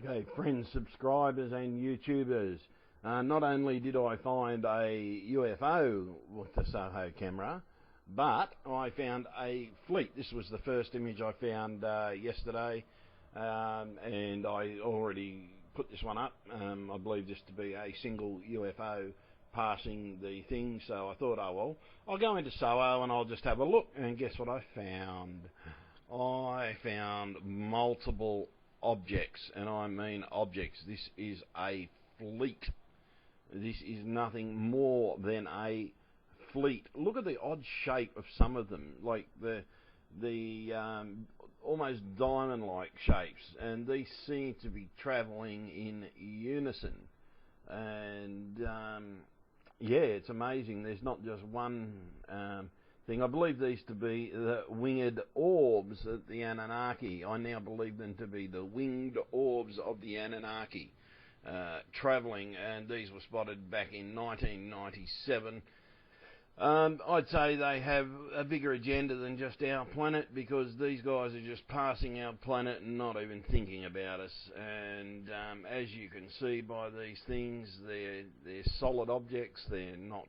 Okay, friends, subscribers and YouTubers, not only did I find a UFO with the Soho camera, but I found a fleet. This was the first image I found yesterday, and I already put this one up. I believe this to be a single UFO passing the thing, so I thought, oh well, I'll go into Soho and I'll just have a look, and guess what I found? I found multiple objects, and I mean objects. This is a fleet. This is nothing more than a fleet. Look at the odd shape of some of them, like the almost diamond-like shapes, and these seem to be travelling in unison. And yeah, it's amazing. There's not just one thing. I believe these to be the winged orbs of the Annunaki. I now believe them to be the winged orbs of the Annunaki travelling, and these were spotted back in 1997. I'd say they have a bigger agenda than just our planet, because these guys are just passing our planet and not even thinking about us. And as you can see by these things, they're solid objects. They're not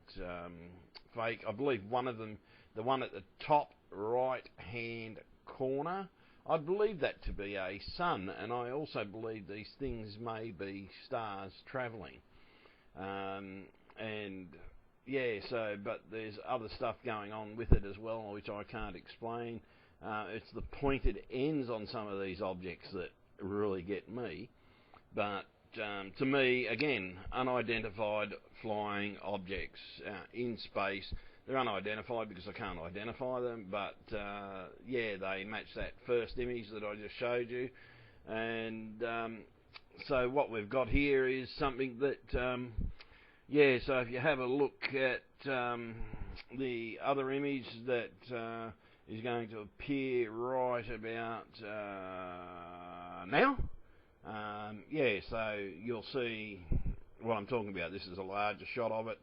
fake. I believe one of them, the one at the top right hand corner, I believe that to be a sun, and I also believe these things may be stars travelling. And yeah, so, but there's other stuff going on with it as well, which I can't explain. It's the pointed ends on some of these objects that really get me. But to me, again, unidentified flying objects in space. They're unidentified because I can't identify them, but yeah, they match that first image that I just showed you. And so what we've got here is something that yeah, so if you have a look at the other image that is going to appear right about now, yeah, so you'll see what I'm talking about. This is a larger shot of it,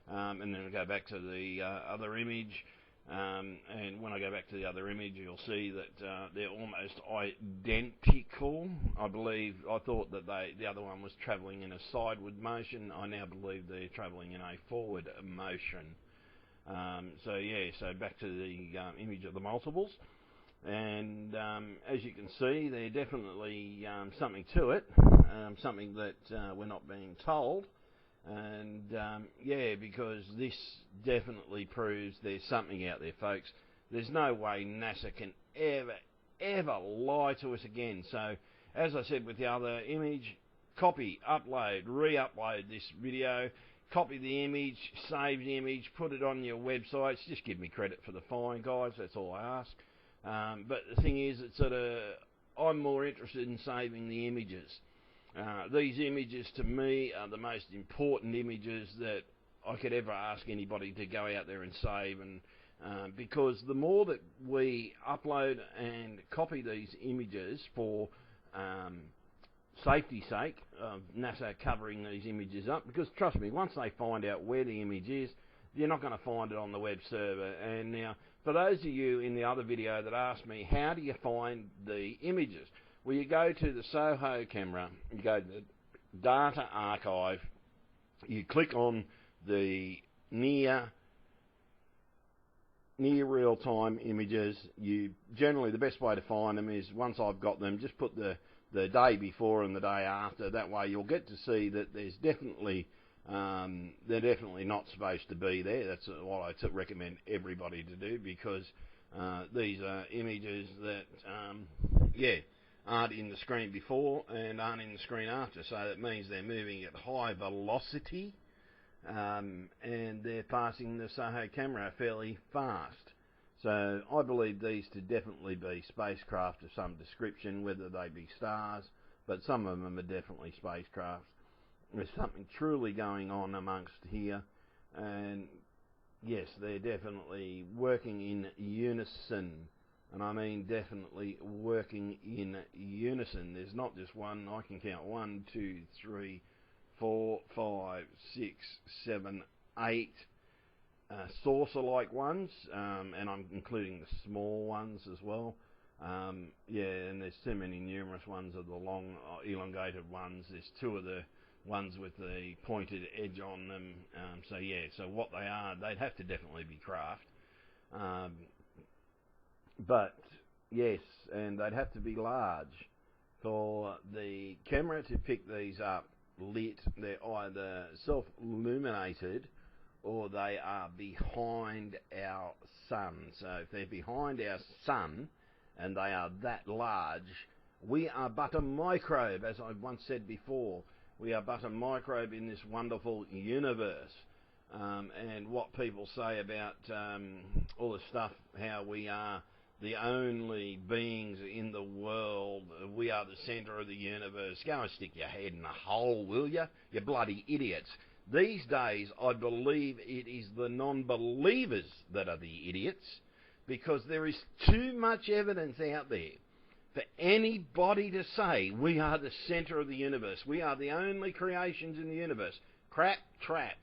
and then we'll go back to the other image, and when I go back to the other image, you'll see that they're almost identical. I thought that the other one was travelling in a sideward motion. I now believe they're travelling in a forward motion. So yeah, so back to the image of the multiples, and as you can see, there's definitely something to it, something that we're not being told. And yeah, because this definitely proves there's something out there, folks. There's no way NASA can ever lie to us again. So as I said with the other image, copy, upload, re-upload this video, copy the image, save the image, put it on your websites. Just give me credit for the find, guys. That's all I ask. But the thing is, it's I'm more interested in saving the images. These images to me are the most important images that I could ever ask anybody to go out there and save, and because the more that we upload and copy these images for safety's sake of NASA covering these images up, because trust me, once they find out where the image is, you're not going to find it on the web server. And now, for those of you in the other video that asked me, how do you find the images? Well, you go to the Soho camera, you go to the data archive, you click on the near real-time images. Generally, the best way to find them is, once I've got them, just put the day before and the day after. That way you'll get to see that there's definitely they're definitely not supposed to be there. That's what I recommend everybody to do, because these are images that yeah, aren't in the screen before and aren't in the screen after, so that means they're moving at high velocity, and they're passing the Soho camera fairly fast. So I believe these to definitely be spacecraft of some description, whether they be stars, but some of them are definitely spacecraft. There's something truly going on amongst here, and yes, they're definitely working in unison. And I mean definitely working in unison. There's not just one. I can count 1, 2, 3, 4, 5, 6, 7, 8 saucer-like ones, and I'm including the small ones as well. Yeah, and there's too many numerous ones of the long, elongated ones. There's two of the ones with the pointed edge on them. So yeah, so what they are, they'd have to definitely be craft. But yes, and they'd have to be large for the camera to pick these up lit. They're either self-illuminated or they are behind our sun. So if they're behind our sun and they are that large, we are but a microbe, as I once said before. We are but a microbe in this wonderful universe. And what people say about all the stuff, how we are the only beings in the world, we are the centre of the universe. Go and stick your head in a hole, will you? You bloody idiots. These days, I believe it is the non-believers that are the idiots, because there is too much evidence out there for anybody to say we are the centre of the universe. We are the only creations in the universe. Crap, trap.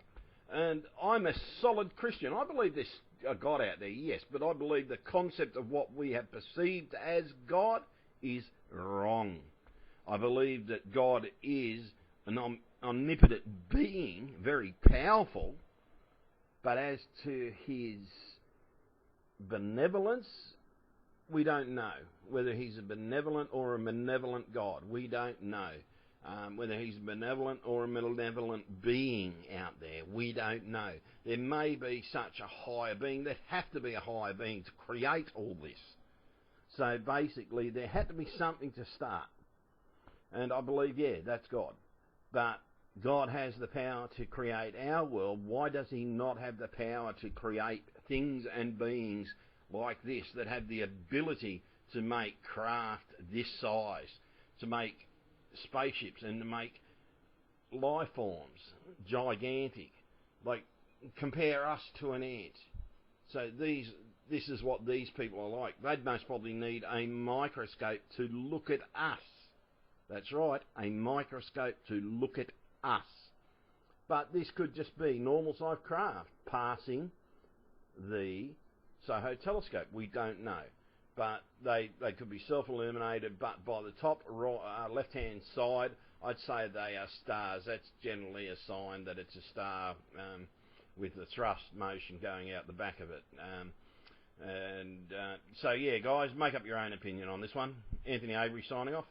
And I'm a solid Christian. I believe there's a God out there, yes, but I believe the concept of what we have perceived as God is wrong. I believe that God is an omnipotent being, very powerful, but as to his benevolence, we don't know. Whether he's a benevolent or a malevolent God, we don't know. Whether he's benevolent or a malevolent being out there, we don't know. There may be such a higher being. There have to be a higher being to create all this. So basically, there had to be something to start. And I believe, yeah, that's God. But God has the power to create our world. Why does he not have the power to create things and beings like this that have the ability to make craft this size, to make spaceships and to make life forms gigantic? Like, compare us to an ant. So this is what these people are like. They'd most probably need a microscope to look at us. That's right, a microscope to look at us. But this could just be normal sized craft passing the Soho telescope. We don't know. But they could be self-illuminated, but by the top left-hand side, I'd say they are stars. That's generally a sign that it's a star with the thrust motion going out the back of it. So yeah, guys, make up your own opinion on this one. Anthony Avery signing off.